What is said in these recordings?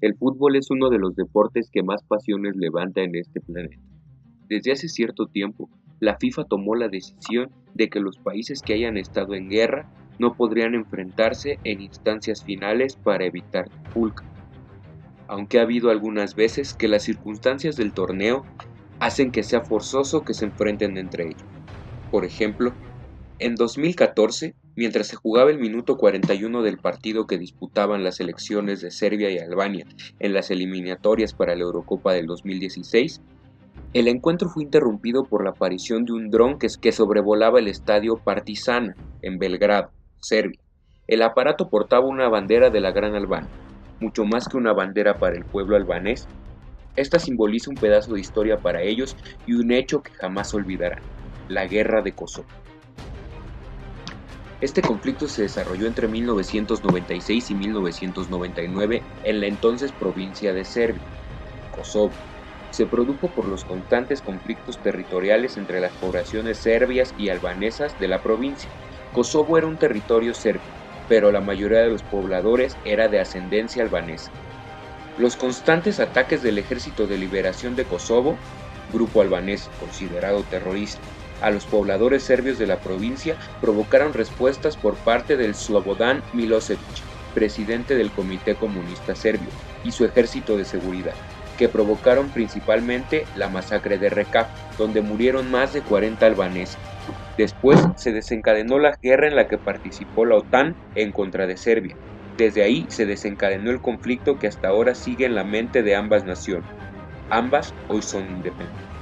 El fútbol es uno de los deportes que más pasiones levanta en este planeta. Desde hace cierto tiempo, la FIFA tomó la decisión de que los países que hayan estado en guerra no podrían enfrentarse en instancias finales para evitar trifulcas, aunque ha habido algunas veces que las circunstancias del torneo hacen que sea forzoso que se enfrenten entre ellos. Por ejemplo, en 2014, mientras se jugaba el minuto 41 del partido que disputaban las selecciones de Serbia y Albania en las eliminatorias para la Eurocopa del 2016, el encuentro fue interrumpido por la aparición de un dron que sobrevolaba el estadio Partizan en Belgrado, Serbia. El aparato portaba una bandera de la Gran Albania, mucho más que una bandera para el pueblo albanés. Esta simboliza un pedazo de historia para ellos y un hecho que jamás olvidarán: la Guerra de Kosovo. Este conflicto se desarrolló entre 1996 y 1999 en la entonces provincia de Serbia, Kosovo. Se produjo por los constantes conflictos territoriales entre las poblaciones serbias y albanesas de la provincia. Kosovo era un territorio serbio, pero la mayoría de los pobladores era de ascendencia albanesa. Los constantes ataques del Ejército de Liberación de Kosovo, grupo albanés considerado terrorista, a los pobladores serbios de la provincia provocaron respuestas por parte del Slobodan Milosevic, presidente del Comité Comunista Serbio, y su ejército de seguridad, que provocaron principalmente la masacre de Recap, donde murieron más de 40 albaneses. Después se desencadenó la guerra en la que participó la OTAN en contra de Serbia. Desde ahí se desencadenó el conflicto que hasta ahora sigue en la mente de ambas naciones. Ambas hoy son independientes.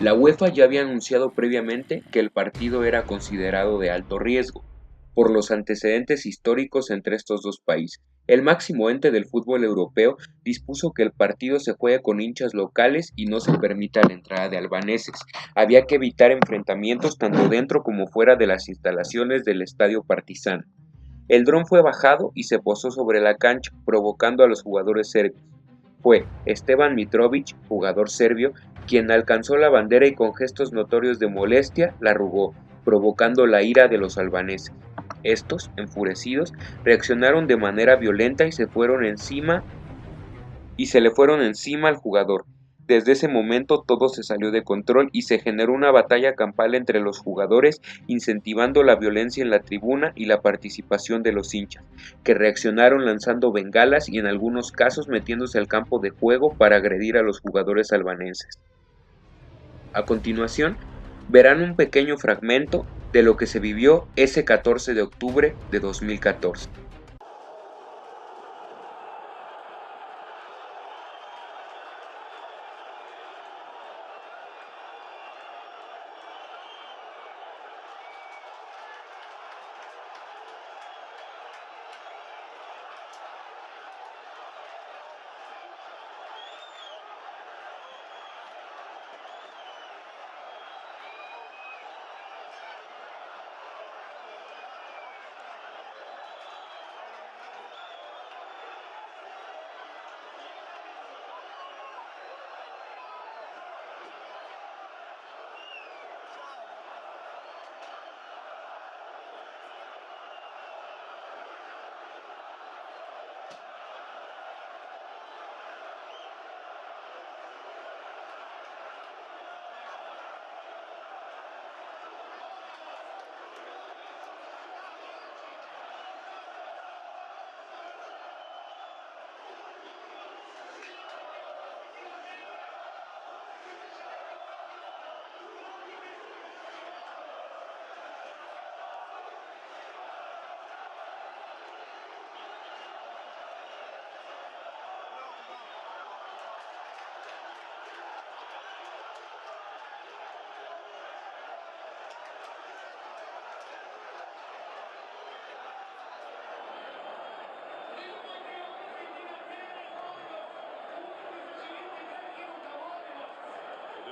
La UEFA ya había anunciado previamente que el partido era considerado de alto riesgo, por los antecedentes históricos entre estos dos países. El máximo ente del fútbol europeo dispuso que el partido se juegue con hinchas locales y no se permita la entrada de albaneses. Había que evitar enfrentamientos tanto dentro como fuera de las instalaciones del estadio Partizan. El dron fue bajado y se posó sobre la cancha, provocando a los jugadores serbios. Fue Esteban Mitrovic, jugador serbio, quien alcanzó la bandera y con gestos notorios de molestia la arrugó, provocando la ira de los albaneses. Estos, enfurecidos, reaccionaron de manera violenta y se le fueron encima al jugador. Desde ese momento todo se salió de control y se generó una batalla campal entre los jugadores, incentivando la violencia en la tribuna y la participación de los hinchas, que reaccionaron lanzando bengalas y en algunos casos metiéndose al campo de juego para agredir a los jugadores albaneses. A continuación, verán un pequeño fragmento de lo que se vivió ese 14 de octubre de 2014.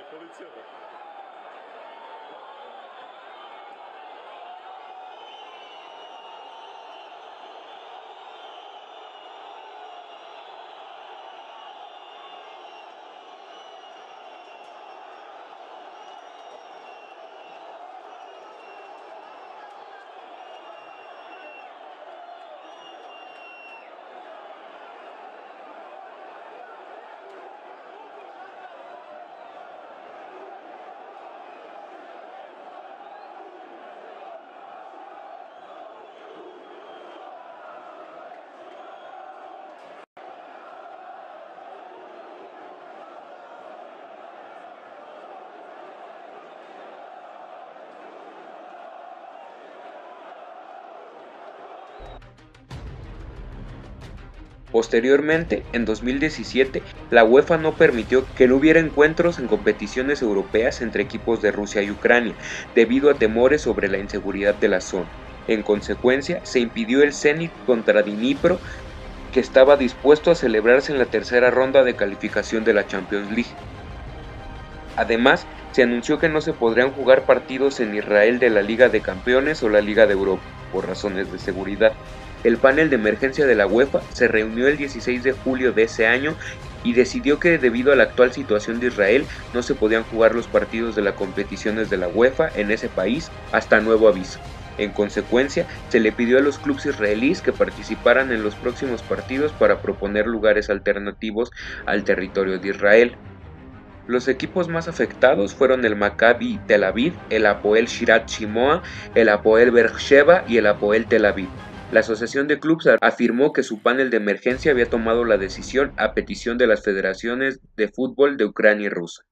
Policija. Posteriormente, en 2017, la UEFA no permitió que no hubiera encuentros en competiciones europeas entre equipos de Rusia y Ucrania, debido a temores sobre la inseguridad de la zona. En consecuencia, se impidió el Zenit contra Dnipro, que estaba dispuesto a celebrarse en la tercera ronda de calificación de la Champions League. Además, se anunció que no se podrían jugar partidos en Israel de la Liga de Campeones o la Liga de Europa, por razones de seguridad. El panel de emergencia de la UEFA se reunió el 16 de julio de ese año y decidió que debido a la actual situación de Israel no se podían jugar los partidos de las competiciones de la UEFA en ese país hasta nuevo aviso. En consecuencia, se le pidió a los clubes israelíes que participaran en los próximos partidos para proponer lugares alternativos al territorio de Israel. Los equipos más afectados fueron el Maccabi Tel Aviv, el Hapoel Shirat Shimoa, el Hapoel Beersheva y el Hapoel Tel Aviv. La Asociación de Clubes afirmó que su panel de emergencia había tomado la decisión a petición de las federaciones de fútbol de Ucrania y Rusia.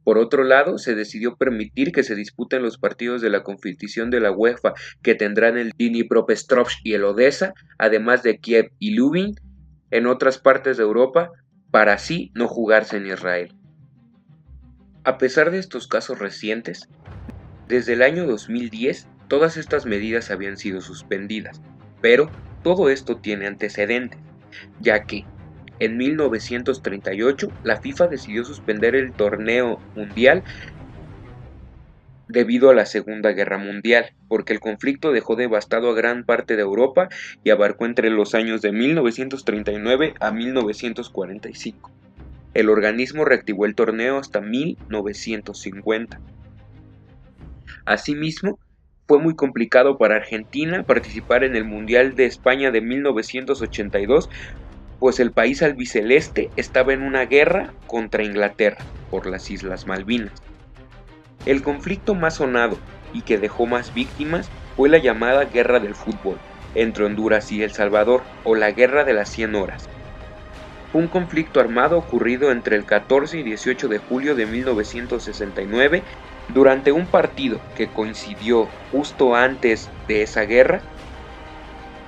Por otro lado, se decidió permitir que se disputen los partidos de la competición de la UEFA que tendrán el Dnipropetrovsk y el Odessa, además de Kiev y Lubin, en otras partes de Europa, para así no jugarse en Israel. A pesar de estos casos recientes, desde el año 2010 todas estas medidas habían sido suspendidas, pero todo esto tiene antecedentes, ya que en 1938 la FIFA decidió suspender el torneo mundial debido a la Segunda Guerra Mundial, porque el conflicto dejó devastado a gran parte de Europa y abarcó entre los años de 1939 a 1945. El organismo reactivó el torneo hasta 1950. Asimismo, fue muy complicado para Argentina participar en el Mundial de España de 1982, pues el país albiceleste estaba en una guerra contra Inglaterra por las Islas Malvinas. El conflicto más sonado y que dejó más víctimas fue la llamada Guerra del Fútbol entre Honduras y El Salvador, o la Guerra de las 100 horas. Fue un conflicto armado ocurrido entre el 14 y 18 de julio de 1969 durante un partido que coincidió justo antes de esa guerra.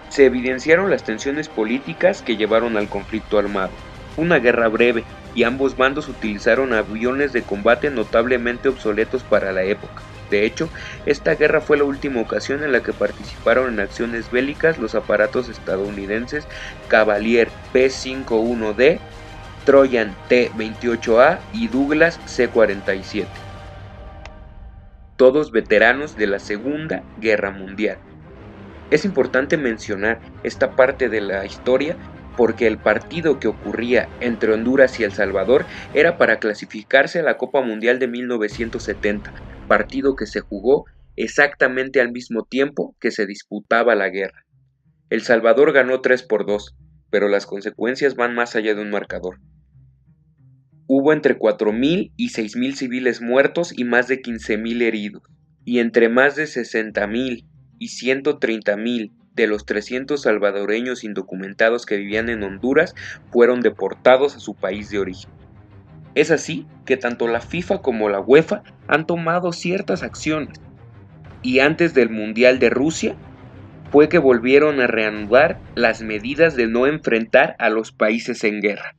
Se evidenciaron las tensiones políticas que llevaron al conflicto armado. Fue una guerra breve y ambos bandos utilizaron aviones de combate notablemente obsoletos para la época. De hecho, esta guerra fue la última ocasión en la que participaron en acciones bélicas los aparatos estadounidenses Cavalier P-51D, Trojan T-28A y Douglas C-47. Todos veteranos de la Segunda Guerra Mundial. Es importante mencionar esta parte de la historia porque el partido que ocurría entre Honduras y El Salvador era para clasificarse a la Copa Mundial de 1970, partido que se jugó exactamente al mismo tiempo que se disputaba la guerra. El Salvador ganó 3-2, pero las consecuencias van más allá de un marcador. Hubo entre 4.000 y 6.000 civiles muertos y más de 15.000 heridos, y entre más de 60.000 y 130.000 de los 300 salvadoreños indocumentados que vivían en Honduras fueron deportados a su país de origen. Es así que tanto la FIFA como la UEFA han tomado ciertas acciones, y antes del Mundial de Rusia fue que volvieron a reanudar las medidas de no enfrentar a los países en guerra.